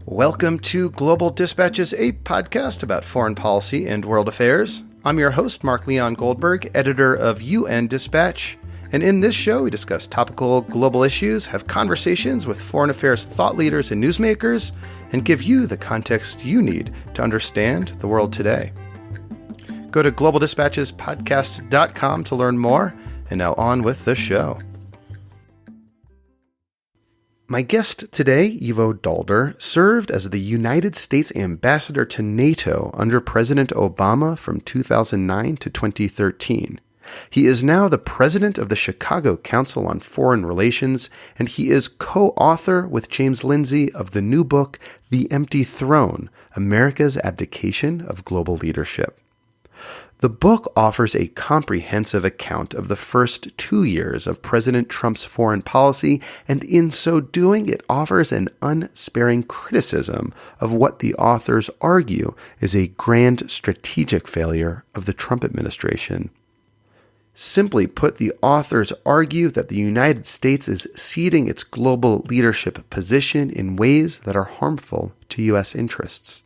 Welcome to Global Dispatches, a podcast about foreign policy and world affairs. I'm your host, Mark Leon Goldberg, editor of UN Dispatch. And in this show, we discuss topical global issues, have conversations with foreign affairs thought leaders and newsmakers, and give you the context you need to understand the world today. Go to globaldispatchespodcast.com to learn more. And now on with the show. My guest today, Ivo Daalder, served as the United States ambassador to NATO under President Obama from 2009 to 2013. He is now the president of the Chicago Council on Foreign Relations, and he is co-author with James Lindsey of the new book, The Empty Throne: America's Abdication of Global Leadership. The book offers a comprehensive account of the first 2 years of President Trump's foreign policy, and in so doing, it offers an unsparing criticism of what the authors argue is a grand strategic failure of the Trump administration. Simply put, the authors argue that the United States is ceding its global leadership position in ways that are harmful to U.S. interests.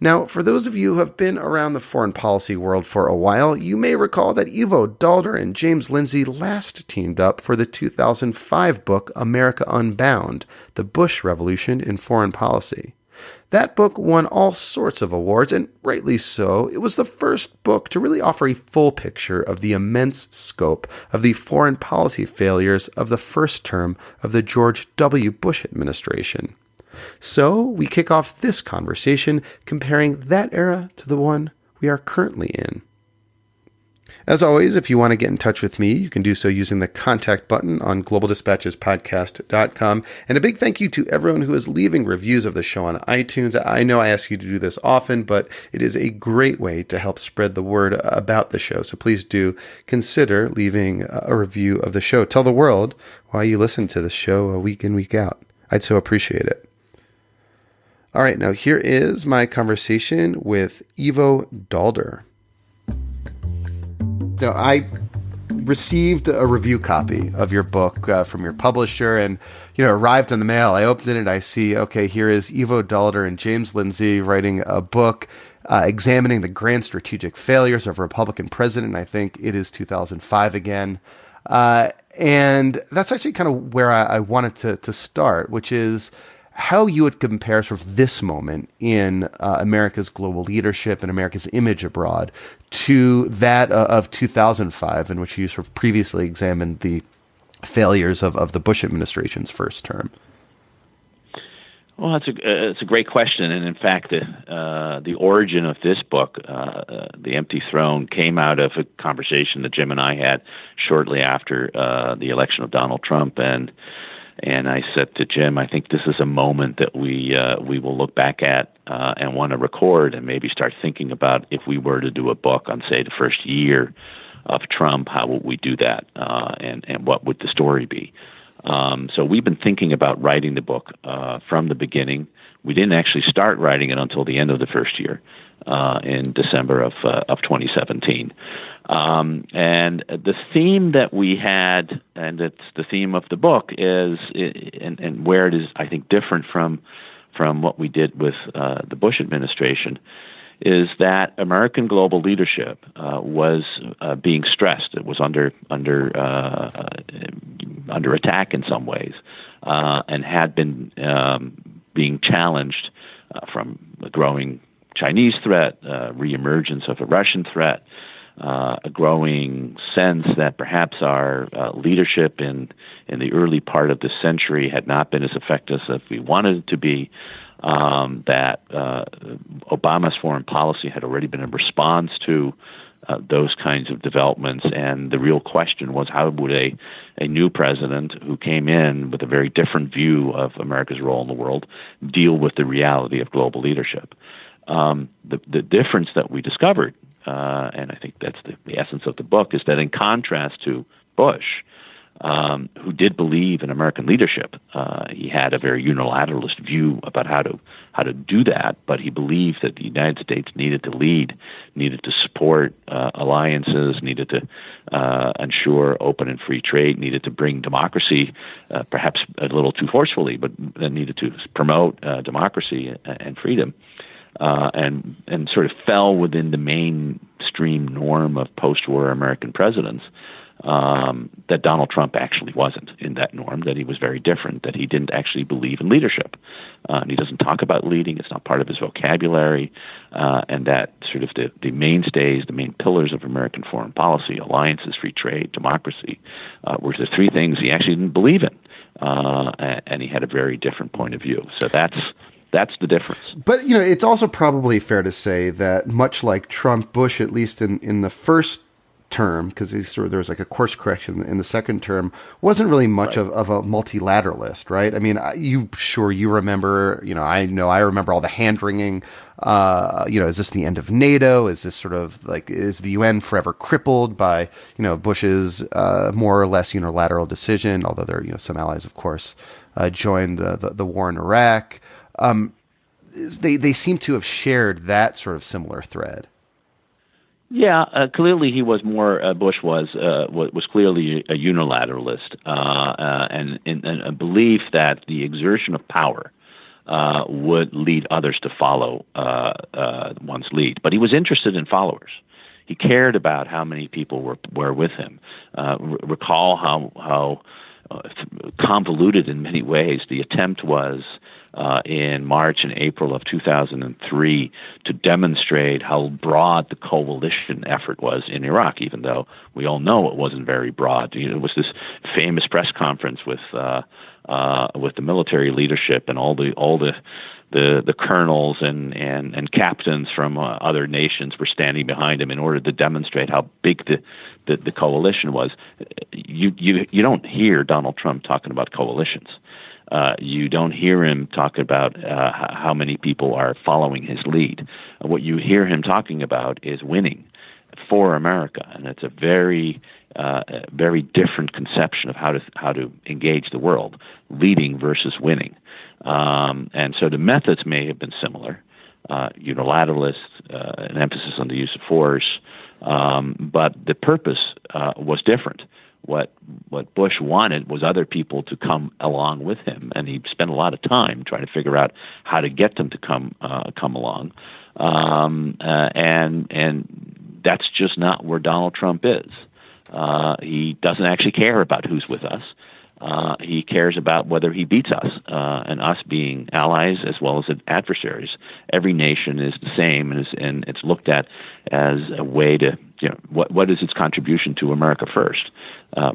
Now, for those of you who have been around the foreign policy world for a while, you may recall that Ivo Daalder and James Lindsey last teamed up for the 2005 book America Unbound: The Bush Revolution in Foreign Policy. That book won all sorts of awards, and rightly so. It was the first book to really offer a full picture of the immense scope of the foreign policy failures of the first term of the George W. Bush administration. So we kick off this conversation comparing that era to the one we are currently in. As always, if you want to get in touch with me, you can do so using the contact button on globaldispatchespodcast.com. And a big thank you to everyone who is leaving reviews of the show on iTunes. I know I ask you to do this often, but it is a great way to help spread the word about the show. So please do consider leaving a review of the show. Tell the world why you listen to the show week in, week out. I'd so appreciate it. All right, now here is my conversation with Ivo Daalder. So I received a review copy of your book from your publisher, and arrived in the mail. I opened it and I see, okay, here is Ivo Daalder and James Lindsey writing a book examining the grand strategic failures of a Republican president. I think it is 2005 again. And that's actually kind of where I wanted to start, which is how you would compare sort of this moment in America's global leadership and America's image abroad to that of 2005, in which you sort of previously examined the failures of the Bush administration's first term. Well, it's a great question, and in fact, the origin of this book, The Empty Throne, came out of a conversation that Jim and I had shortly after the election of Donald Trump, and I said to Jim, I think this is a moment that we will look back at and want to record and maybe start thinking about if we were to do a book on, say, the first year of Trump, how would we do that, and what would the story be? So we've been thinking about writing the book from the beginning. We didn't actually start writing it until the end of the first year in December of 2017. And the theme that we had, and it's the theme of the book, is, and where it is, I think, different from what we did with the Bush administration, is that American global leadership was being stressed. It was under attack in some ways, and had been being challenged from a growing Chinese threat, reemergence of a Russian threat, a growing sense that perhaps our leadership in the early part of this century had not been as effective as we wanted it to be, that Obama's foreign policy had already been a response to those kinds of developments, and the real question was, how would a new president who came in with a very different view of America's role in the world deal with the reality of global leadership? The difference that we discovered, and I think that's the essence of the book, is that in contrast to Bush, who did believe in American leadership. He had a very unilateralist view about how to do that, but he believed that the United States needed to lead, needed to support alliances, needed to ensure open and free trade, needed to bring democracy, perhaps a little too forcefully, but then needed to promote democracy and freedom. And sort of fell within the mainstream norm of post-war American presidents, that Donald Trump actually wasn't in that norm, that he was very different, that he didn't actually believe in leadership. And he doesn't talk about leading. It's not part of his vocabulary. And that sort of the mainstays, the main pillars of American foreign policy, alliances, free trade, democracy, were the three things he actually didn't believe in. And he had a very different point of view. So that's the difference. But, it's also probably fair to say that much like Trump, Bush, at least in the first term, because there was like a course correction in the second term, wasn't really much of a multilateralist, right? I mean, you remember, I remember all the hand-wringing, is this the end of NATO? Is this sort of like, is the UN forever crippled by, Bush's more or less unilateral decision, although there are, some allies, of course, joined the war in Iraq. They seem to have shared that sort of similar thread. Yeah, clearly he was more. Bush was clearly a unilateralist, and a belief that the exertion of power would lead others to follow one's lead. But he was interested in followers. He cared about how many people were with him. Recall how convoluted in many ways the attempt was in March and April of 2003 to demonstrate how broad the coalition effort was in Iraq, even though we all know it wasn't very broad. It was this famous press conference with the military leadership and all the colonels and captains from other nations were standing behind him in order to demonstrate how big the coalition was. You don't hear Donald Trump talking about coalitions. You don't hear him talk about how many people are following his lead. What you hear him talking about is winning for America, and it's a very different conception of how to engage the world, leading versus winning. And so the methods may have been similar, unilateralist, an emphasis on the use of force, but the purpose was different. What Bush wanted was other people to come along with him, and he spent a lot of time trying to figure out how to get them to come along. And that's just not where Donald Trump is. He doesn't actually care about who's with us. He cares about whether he beats us, and us being allies as well as adversaries. Every nation is the same, and it's looked at as a way to, what is its contribution to America first,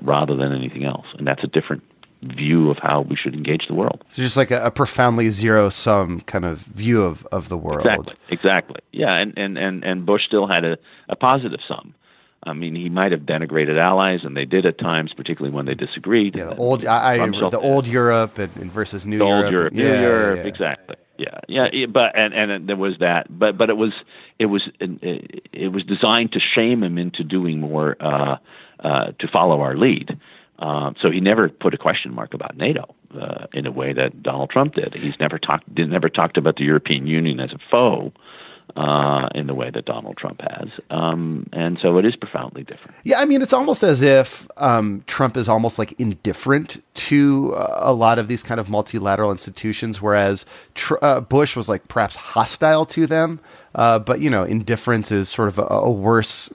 rather than anything else. And that's a different view of how we should engage the world. So just like a profoundly zero-sum kind of view of the world. Exactly. Yeah, and Bush still had a positive sum. I mean, he might have denigrated allies, and they did at times, particularly when they disagreed. Yeah, the old Europe and versus New Europe. Old Europe, New Europe, exactly. Yeah. But there was that, but it was designed to shame him into doing more to follow our lead. So he never put a question mark about NATO in a way that Donald Trump did. He's never talked about the European Union as a foe. In the way that Donald Trump has. And so it is profoundly different. Yeah, I mean, it's almost as if Trump is almost like indifferent to a lot of these kind of multilateral institutions, whereas Bush was like perhaps hostile to them. But, indifference is sort of a worse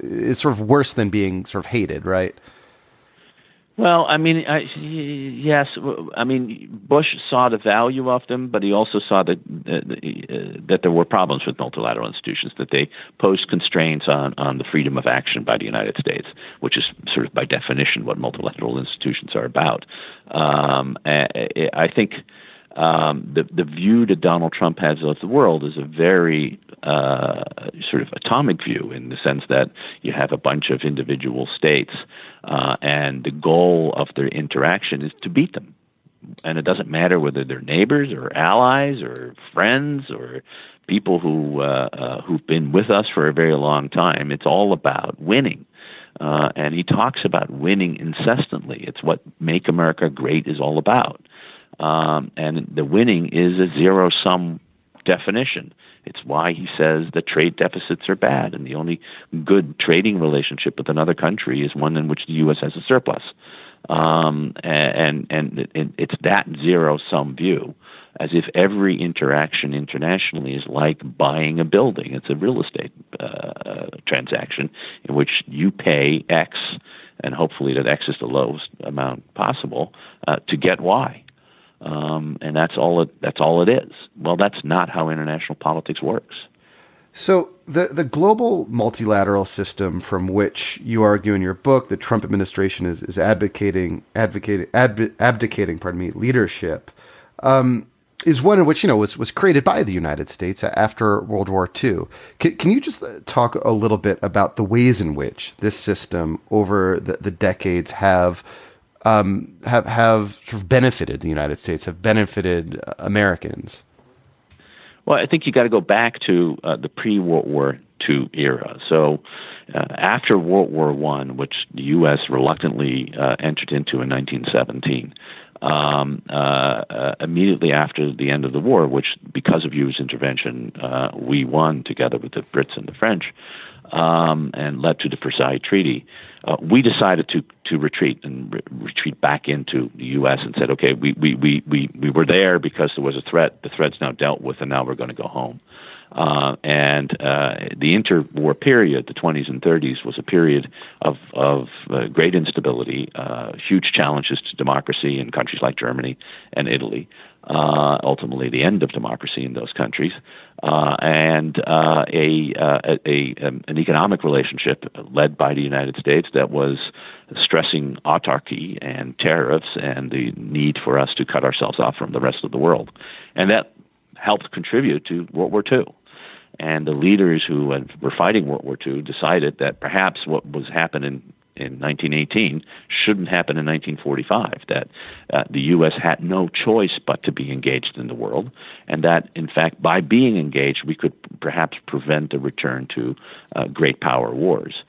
is worse than being sort of hated, right? Well, I mean, yes. I mean, Bush saw the value of them, but he also saw that there were problems with multilateral institutions, that they posed constraints on the freedom of action by the United States, which is sort of by definition what multilateral institutions are about. I think the view that Donald Trump has of the world is a very sort of atomic view, in the sense that you have a bunch of individual states, and the goal of their interaction is to beat them. And it doesn't matter whether they're neighbors or allies or friends or people who've been with us for a very long time. It's all about winning. And he talks about winning incessantly. It's what Make America Great is all about. And the winning is a zero-sum definition. It's why he says that trade deficits are bad, and the only good trading relationship with another country is one in which the U.S. has a surplus. And it's that zero-sum view, as if every interaction internationally is like buying a building. It's a real estate transaction in which you pay X, and hopefully that X is the lowest amount possible, to get Y. And that's all it is. Well, that's not how international politics works. So the global multilateral system from which you argue in your book the Trump administration is abdicating leadership, is one in which was created by the United States after World War II. Can you just talk a little bit about the ways in which this system over the decades have sort of benefited the United States, have benefited Americans? Well, I think you got to go back to the pre-World War II era. So after World War I, which the U.S. reluctantly entered into in 1917, immediately after the end of the war, which because of U.S. intervention, we won together with the Brits and the French, and led to the Versailles Treaty, we decided to retreat and retreat back into the U.S. and said, okay, we were there because there was a threat. The threat's now dealt with, and now we're going to go home. And the interwar period, the 20s and 30s, was a period of great instability, huge challenges to democracy in countries like Germany and Italy, ultimately the end of democracy in those countries, and an economic relationship led by the United States that was stressing autarky and tariffs and the need for us to cut ourselves off from the rest of the world. And that helped contribute to World War II. And the leaders who were fighting World War II decided that perhaps what was happening in 1918 shouldn't happen in 1945, that the U.S. had no choice but to be engaged in the world, and that, in fact, by being engaged, we could perhaps prevent a return to great power wars.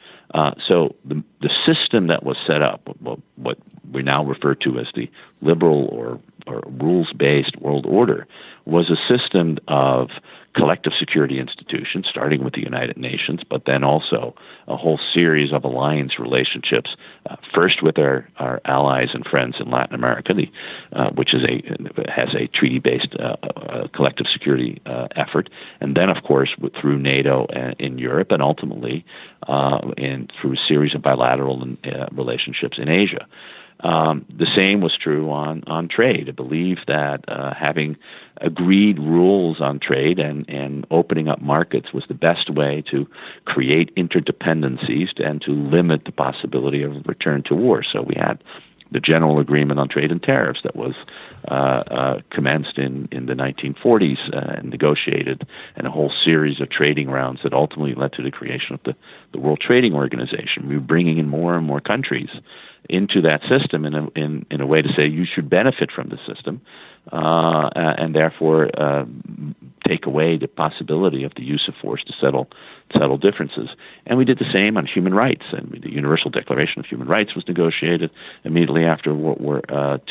So the system that was set up, what we now refer to as the liberal or rules-based world order, was a system of collective security institutions, starting with the United Nations, but then also a whole series of alliance relationships, first with our allies and friends in Latin America, which has a treaty-based collective security effort, and then, of course, through NATO in Europe, and ultimately through a series of bilateral relationships in Asia. The same was true on trade. I believe that having agreed rules on trade and opening up markets was the best way to create interdependencies and to limit the possibility of a return to war. So we had the General Agreement on Trade and Tariffs that was commenced in the 1940s and negotiated, and a whole series of trading rounds that ultimately led to the creation of the World Trading Organization. We were bringing in more and more countries into that system in a way to say you should benefit from the system, and therefore take away the possibility of the use of force to settle differences. And we did the same on human rights. And the Universal Declaration of Human Rights was negotiated immediately after World War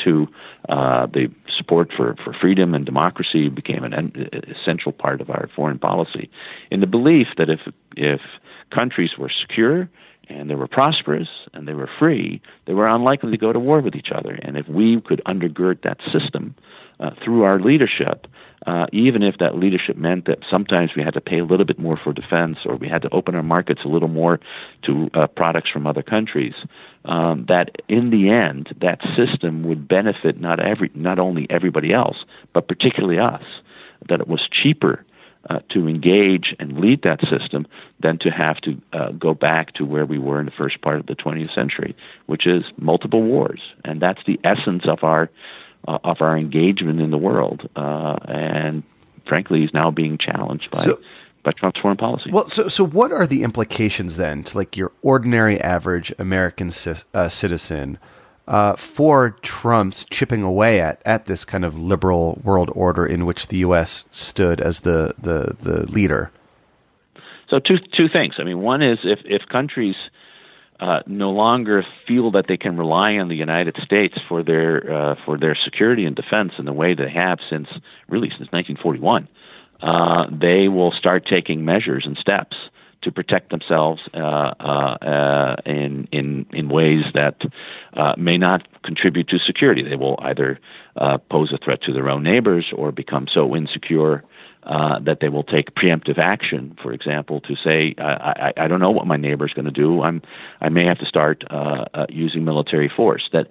II. The support for freedom and democracy became an essential part of our foreign policy, in the belief that if countries were secure and they were prosperous and they were free, they were unlikely to go to war with each other. And if we could undergird that system through our leadership, even if that leadership meant that sometimes we had to pay a little bit more for defense, or we had to open our markets a little more to products from other countries, that in the end, that system would benefit not only everybody else, but particularly us, that it was cheaper to engage and lead that system than to have to go back to where we were in the first part of the 20th century, which is multiple wars. And that's the essence of our engagement in the world, and frankly is now being challenged by Trump's foreign policy. Well, so what are the implications then to like your ordinary average American citizen for Trump's chipping away at this kind of liberal world order in which the U.S. stood as the leader? So two things. I mean, one is if countries no longer feel that they can rely on the United States for their security and defense in the way they have since 1941. They will start taking measures and steps to protect themselves in ways that may not contribute to security. They will either pose a threat to their own neighbors or become so insecure that they will take preemptive action, for example, to say, I don't know what my neighbor is going to do. I may have to start using military force. That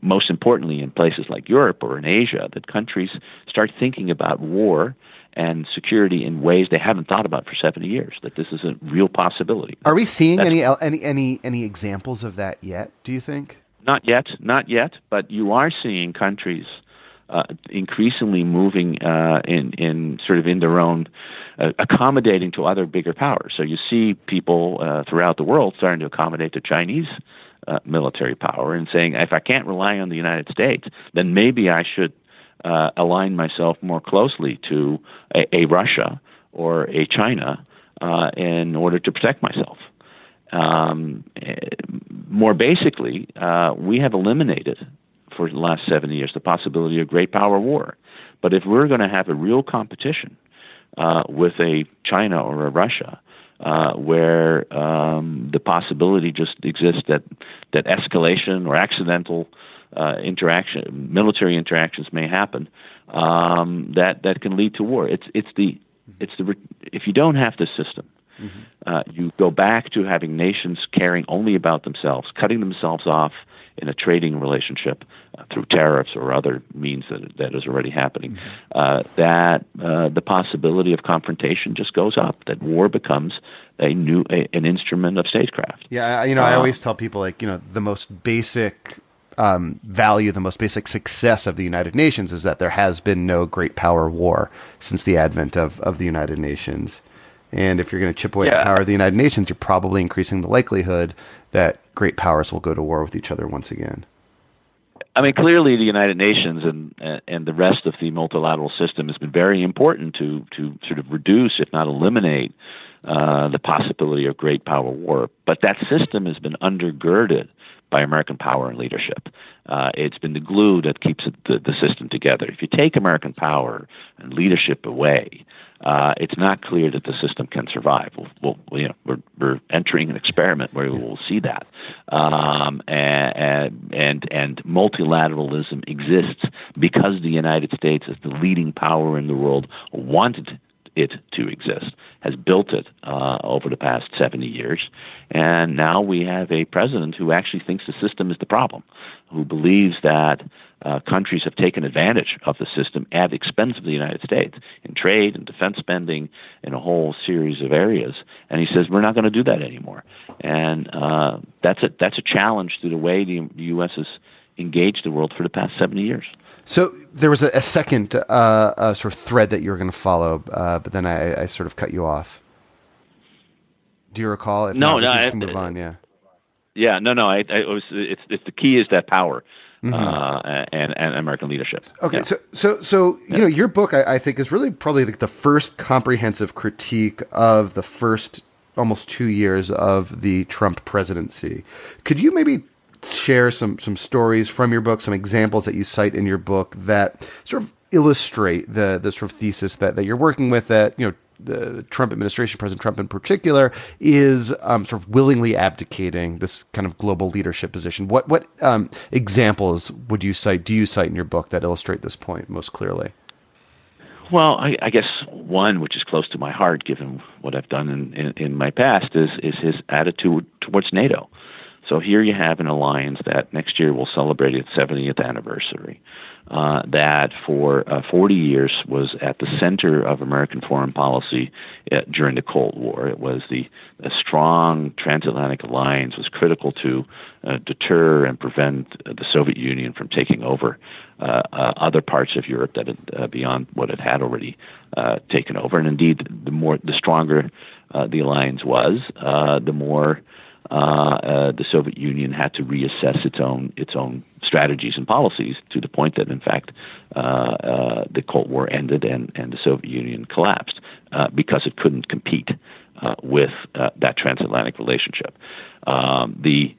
most importantly, in places like Europe or in Asia, that countries start thinking about war and security in ways they haven't thought about for 70 years. That this is a real possibility. Are we seeing any examples of that yet? Do you think? Not yet. But you are seeing countries increasingly moving in their own, accommodating to other bigger powers. So you see people throughout the world starting to accommodate the Chinese military power and saying, if I can't rely on the United States, then maybe I should align myself more closely to a Russia or a China in order to protect myself. More basically, we have eliminated for the last 70 years the possibility of great power war. But if we're going to have a real competition with a China or a Russia, where the possibility just exists that escalation or accidental military interactions may happen, that can lead to war. If you don't have this system, you go back to having nations caring only about themselves, cutting themselves off in a trading relationship through tariffs or other means that is already happening. The possibility of confrontation just goes up. That war becomes an instrument of statecraft. Yeah, I always tell people, the most basic value, the most basic success of the United Nations is that there has been no great power war since the advent of the United Nations. And if you're going to chip away at the power of the United Nations, you're probably increasing the likelihood that great powers will go to war with each other once again. I mean, clearly the United Nations and the rest of the multilateral system has been very important to sort of reduce, if not eliminate, the possibility of great power war. But that system has been undergirded by American power and leadership. It's been the glue that keeps the system together. If you take American power and leadership away, it's not clear that the system can survive. We're entering an experiment where we will see that, and multilateralism exists because the United States, as the leading power in the world, wanted it to exist, has built it over the past 70 years, and now we have a president who actually thinks the system is the problem, who believes that countries have taken advantage of the system at the expense of the United States in trade and defense spending in a whole series of areas. And he says, we're not going to do that anymore. And that's a challenge to the way the U.S. has engaged the world for the past 70 years. So there was a second sort of thread that you were going to follow, but then I sort of cut you off. Do you recall? If no, not, no. We can just move on, yeah. Yeah, no. It's the key is that power. And American leadership. Okay, yeah. So your book, I think, is really probably the first comprehensive critique of the first almost 2 years of the Trump presidency. Could you maybe share some stories from your book, some examples that you cite in your book that sort of illustrate the sort of thesis that you're working with, that the Trump administration, President Trump in particular, is sort of willingly abdicating this kind of global leadership position? What examples do you cite in your book that illustrate this point most clearly? Well, I guess one, which is close to my heart, given what I've done in my past, is his attitude towards NATO. So here you have an alliance that next year will celebrate its 70th anniversary, that for 40 years was at the center of American foreign policy during the Cold War. It was a strong transatlantic alliance, was critical to deter and prevent the Soviet Union from taking over other parts of Europe that had, beyond what it had already taken over. And indeed, the stronger the alliance was, the more the Soviet Union had to reassess its own strategies and policies, to the point that, in fact, the Cold War ended and the Soviet Union collapsed because it couldn't compete with that transatlantic relationship. The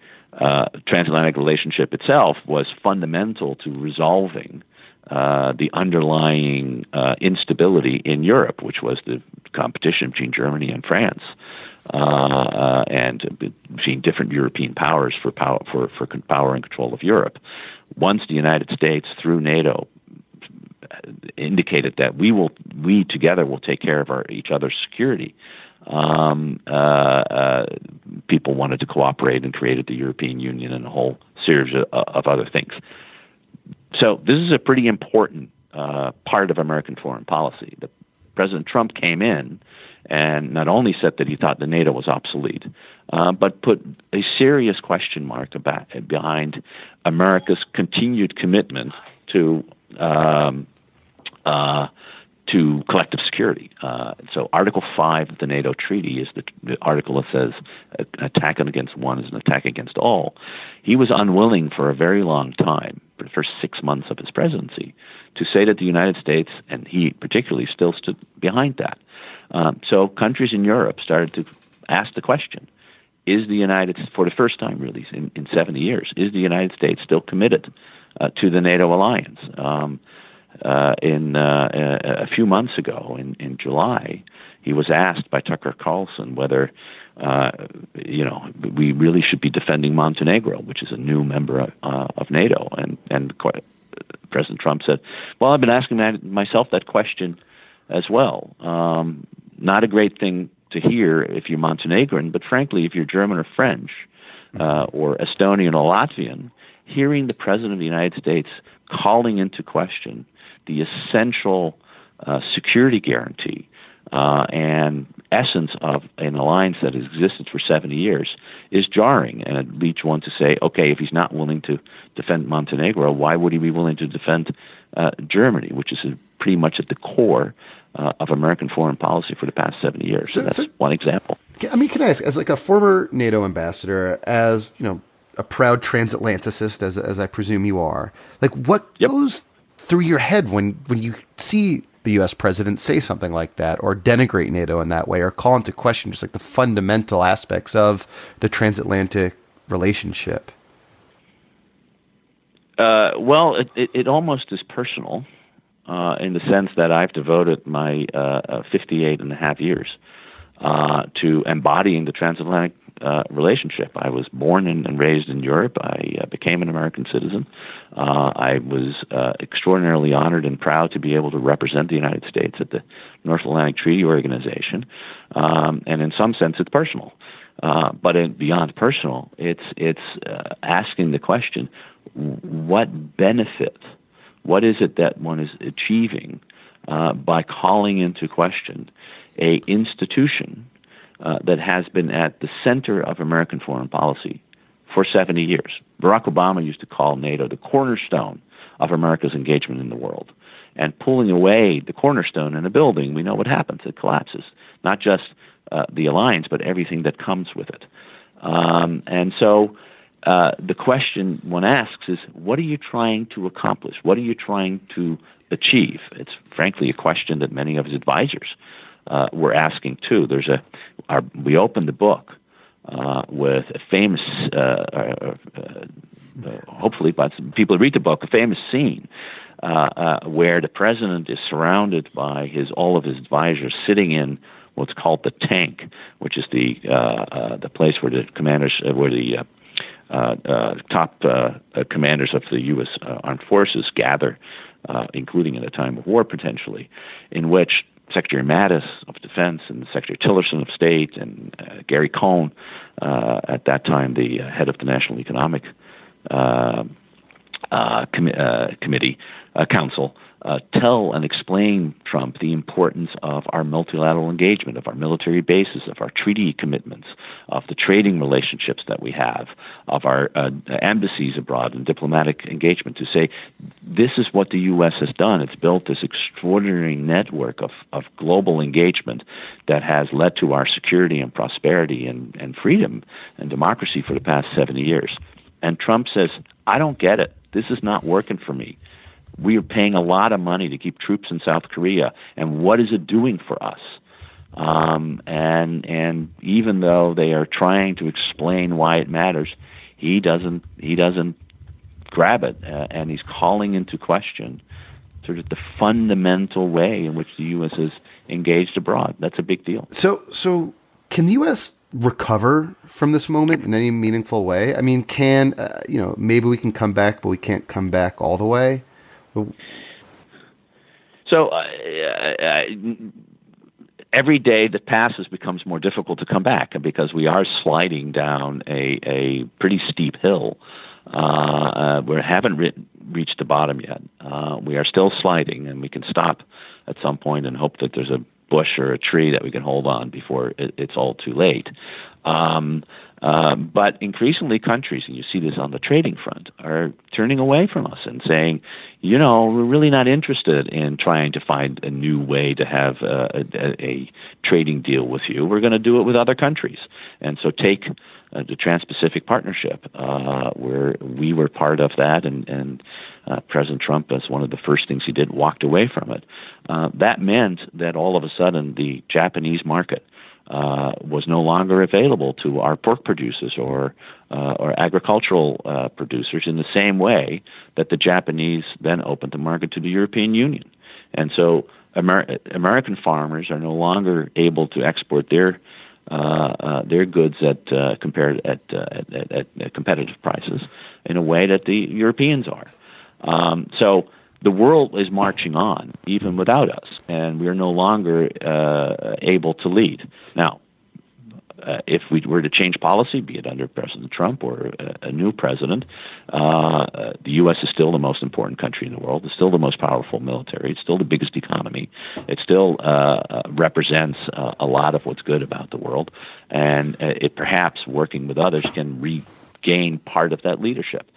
transatlantic relationship itself was fundamental to resolving the underlying instability in Europe, which was the competition between Germany and France, and between different European powers for power and control of Europe. Once the United States, through NATO, indicated that we together will take care of each other's security, people wanted to cooperate and created the European Union and a whole series of other things. So this is a pretty important part of American foreign policy. President Trump came in and not only said that he thought the NATO was obsolete, but put a serious question mark behind America's continued commitment to collective security. So Article 5 of the NATO Treaty is the article that says an attack against one is an attack against all. He was unwilling for a very long time, for the first 6 months of his presidency, to say that the United States, and he particularly, still stood behind that. So countries in Europe started to ask the question, is the United States, for the first time really in 70 years, is the United States still committed to the NATO alliance? A few months ago, in July, he was asked by Tucker Carlson whether we really should be defending Montenegro, which is a new member of NATO, and President Trump said, "Well, I've been asking myself that question as well. Not a great thing to hear if you're Montenegrin, but frankly, if you're German or French, or Estonian or Latvian, hearing the President of the United States calling into question the essential security guarantee and essence of an alliance that has existed for 70 years is jarring, and it leads one to say, okay, if he's not willing to defend Montenegro, why would he be willing to defend Germany, which is pretty much at the core of American foreign policy for the past 70 years. So that's one example. I mean, can I ask, as like a former NATO ambassador, as a proud transatlanticist, as I presume you are, like what goes through your head when you see the U.S. president say something like that, or denigrate NATO in that way, or call into question just like the fundamental aspects of the transatlantic relationship? Well, it almost is personal. In the sense that I've devoted my 58 and a half years to embodying the transatlantic relationship. I was born and raised in Europe. I became an American citizen. I was extraordinarily honored and proud to be able to represent the United States at the North Atlantic Treaty Organization. And in some sense, it's personal. But beyond personal, it's asking the question, what benefit? What is it that one is achieving by calling into question a institution that has been at the center of American foreign policy for 70 years? Barack Obama used to call NATO the cornerstone of America's engagement in the world. And pulling away the cornerstone in a building, we know what happens. It collapses. Not just the alliance, but everything that comes with it. And so the question one asks is, what are you trying to accomplish? What are you trying to achieve? It's frankly a question that many of his advisors were asking too. We opened the book with a famous, hopefully, but people who read the book, a famous scene where the president is surrounded by all of his advisors sitting in what's called the tank, which is the place where the commanders, top commanders of the U.S. armed forces gather, including in a time of war potentially, in which Secretary Mattis of Defense and Secretary Tillerson of State and Gary Cohn, at that time the head of the National Economic Council, tell and explain Trump the importance of our multilateral engagement, of our military bases, of our treaty commitments, of the trading relationships that we have, of our embassies abroad and diplomatic engagement, to say this is what the U.S. has done. It's built this extraordinary network of global engagement that has led to our security and prosperity and freedom and democracy for the past 70 years. And Trump says, I don't get it. This is not working for me. We are paying a lot of money to keep troops in South Korea, and what is it doing for us? And even though they are trying to explain why it matters, he doesn't grab it, and he's calling into question sort of the fundamental way in which the U.S. is engaged abroad. That's a big deal. So can the U.S. recover from this moment in any meaningful way? I mean, maybe we can come back, but we can't come back all the way? So every day that passes becomes more difficult to come back because we are sliding down a pretty steep hill. We haven't reached the bottom yet. We are still sliding, and we can stop at some point and hope that there's a bush or a tree that we can hold on before it's all too late. But increasingly countries, and you see this on the trading front, are turning away from us and saying, we're really not interested in trying to find a new way to have a trading deal with you. We're going to do it with other countries. And so take the Trans-Pacific Partnership, where we were part of that, and President Trump, as one of the first things he did, walked away from it. That meant that all of a sudden the Japanese market was no longer available to our pork producers or agricultural producers in the same way that the Japanese then opened the market to the European Union. And so American farmers are no longer able to export their goods at competitive prices in a way that the Europeans are. So the world is marching on even without us, and we are no longer able to lead. Now, if we were to change policy, be it under President Trump or a new president, the U.S. is still the most important country in the world. It's still the most powerful military. It's still the biggest economy. It still represents a lot of what's good about the world. And it perhaps, working with others, can regain part of that leadership.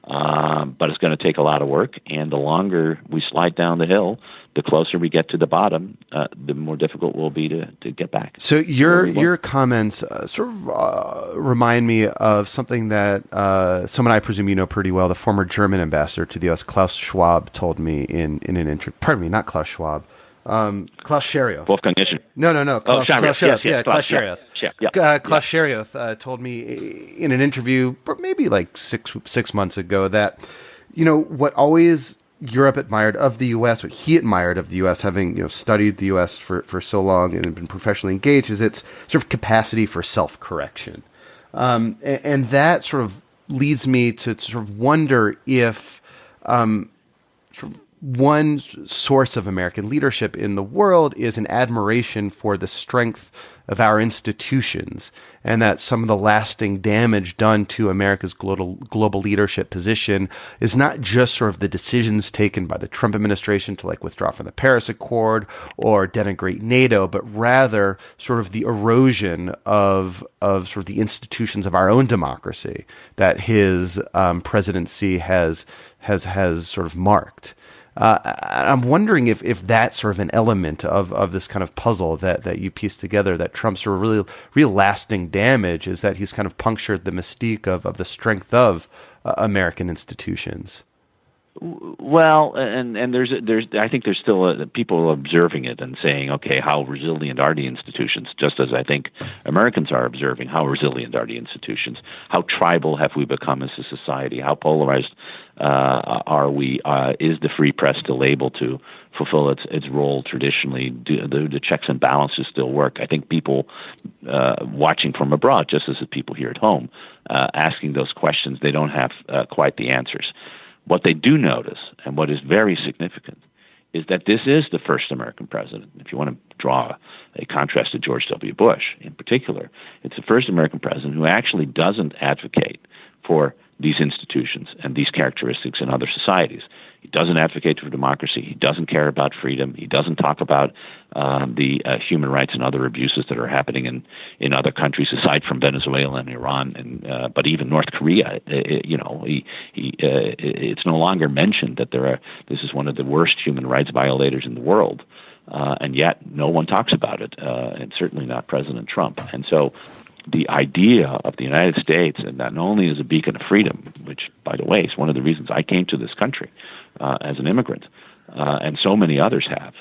But it's going to take a lot of work, and the longer we slide down the hill, the closer we get to the bottom, the more difficult it will be to get back. So your comments sort of remind me of something that someone I presume you know pretty well, the former German ambassador to the U.S., Klaus Schwab, told me in an interview. Pardon me, not Klaus Schwab. Klaus Scherioth. Wolfgang Ischer. No. Klaus Scherioth. Yes, Klaus Scherioth. Yeah. Klaus Scherioth told me in an interview, maybe like six months ago, that what always Europe admired of the U.S., what he admired of the U.S., having studied the U.S. for so long and been professionally engaged, is its sort of capacity for self-correction, and that sort of leads me to sort of wonder if one source of American leadership in the world is an admiration for the strength of our institutions, and that some of the lasting damage done to America's global leadership position is not just sort of the decisions taken by the Trump administration to withdraw from the Paris Accord or denigrate NATO, but rather sort of the erosion of sort of the institutions of our own democracy that his presidency has sort of marked. I'm wondering if that's sort of an element of this kind of puzzle that you piece together, that Trump's sort of real lasting damage is that he's kind of punctured the mystique of the strength of American institutions. Well, and there's I think there's still people observing it and saying, okay, how resilient are the institutions? Just as I think Americans are observing how resilient are the institutions, how tribal have we become as a society, how polarized are we? Is the free press still able to fulfill its role traditionally? Do the checks and balances still work? I think people watching from abroad, just as the people here at home, asking those questions, they don't have quite the answers. What they do notice, and what is very significant, is that this is the first American president. If you want to draw a contrast to George W. Bush in particular, it's the first American president who actually doesn't advocate for these institutions and these characteristics in other societies. He doesn't advocate for democracy. He doesn't care about freedom. He doesn't talk about the human rights and other abuses that are happening in other countries aside from Venezuela and Iran, and but even North Korea. It's no longer mentioned that this is one of the worst human rights violators in the world, and yet no one talks about it, and certainly not President Trump. And so the idea of the United States, and not only as a beacon of freedom, which, by the way, is one of the reasons I came to this country as an immigrant, and so many others have,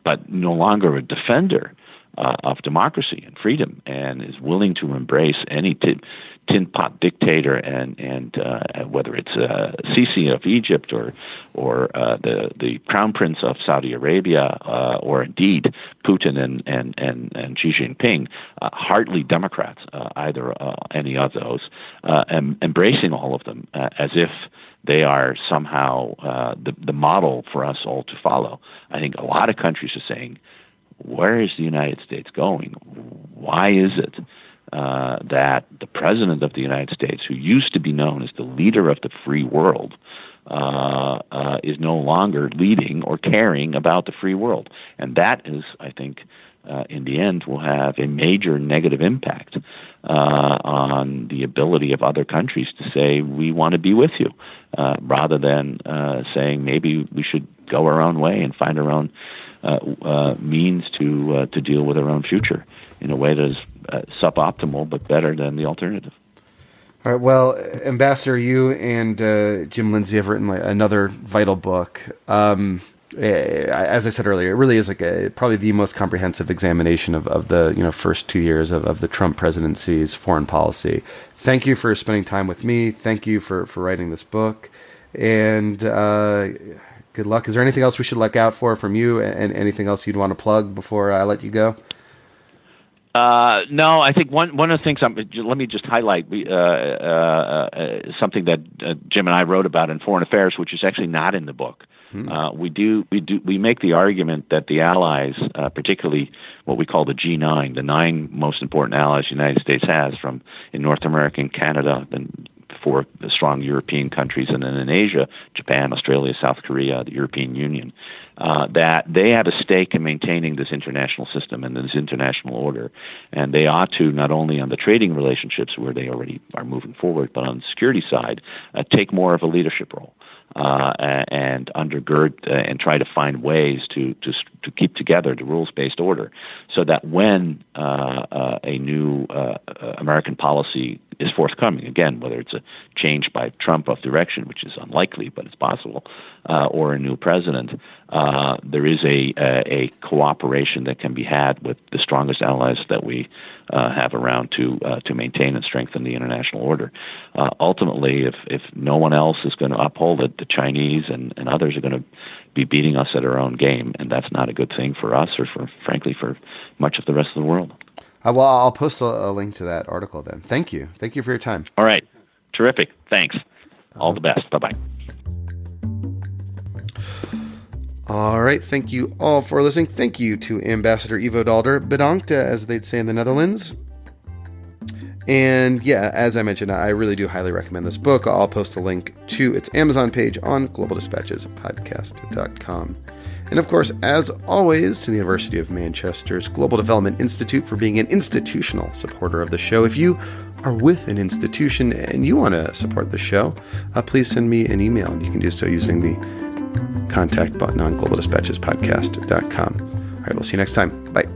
but no longer a defender of democracy and freedom, and is willing to embrace any tin pot dictator, and whether it's Sisi of Egypt or the Crown Prince of Saudi Arabia, or indeed Putin and Xi Jinping, hardly Democrats, either any of those, embracing all of them as if they are somehow the model for us all to follow. I think a lot of countries are saying, where is the United States going? Why is it that the President of the United States, who used to be known as the leader of the free world, is no longer leading or caring about the free world? And that is, I think, in the end, will have a major negative impact on the ability of other countries to say, we want to be with you, rather than saying maybe we should go our own way and find our own means to deal with our own future in a way that is suboptimal but better than the alternative. All right. Well, Ambassador, you and Jim Lindsey have written another vital book. As I said earlier, it really is probably the most comprehensive examination of the first 2 years of the Trump presidency's foreign policy. Thank you for spending time with me. Thank you for writing this book, and good luck. Is there anything else we should look out for from you, and anything else you'd want to plug before I let you go? No, I think one of the things, let me just highlight something that Jim and I wrote about in Foreign Affairs, which is actually not in the book. We make the argument that the allies, particularly what we call the G9, the 9 most important allies the United States has, from in North America and Canada, then 4 strong European countries, and then in Asia, Japan, Australia, South Korea, the European Union, that they have a stake in maintaining this international system and this international order. And they ought to, not only on the trading relationships where they already are moving forward, but on the security side, take more of a leadership role. And undergird and try to find ways to keep together the rules-based order, so that when a new American policy is forthcoming, again, whether it's a change by Trump of direction, which is unlikely but it's possible, or a new president, there is a cooperation that can be had with the strongest allies that we have around to maintain and strengthen the international order. Ultimately, if no one else is going to uphold it, the Chinese and others are going to be beating us at our own game, and that's not a good thing for us or, frankly, for much of the rest of the world. Well, I'll post a link to that article then. Thank you. Thank you for your time. All right. Terrific. Thanks. All the best. Bye-bye. All right. Thank you all for listening. Thank you to Ambassador Ivo Daalder. Bedankt, as they'd say in the Netherlands. And yeah, as I mentioned, I really do highly recommend this book. I'll post a link to its Amazon page on globaldispatchespodcast.com. And of course, as always, to the University of Manchester's Global Development Institute for being an institutional supporter of the show. If you are with an institution and you want to support the show, please send me an email. And you can do so using the contact button on globaldispatchespodcast.com. All right, we'll see you next time. Bye.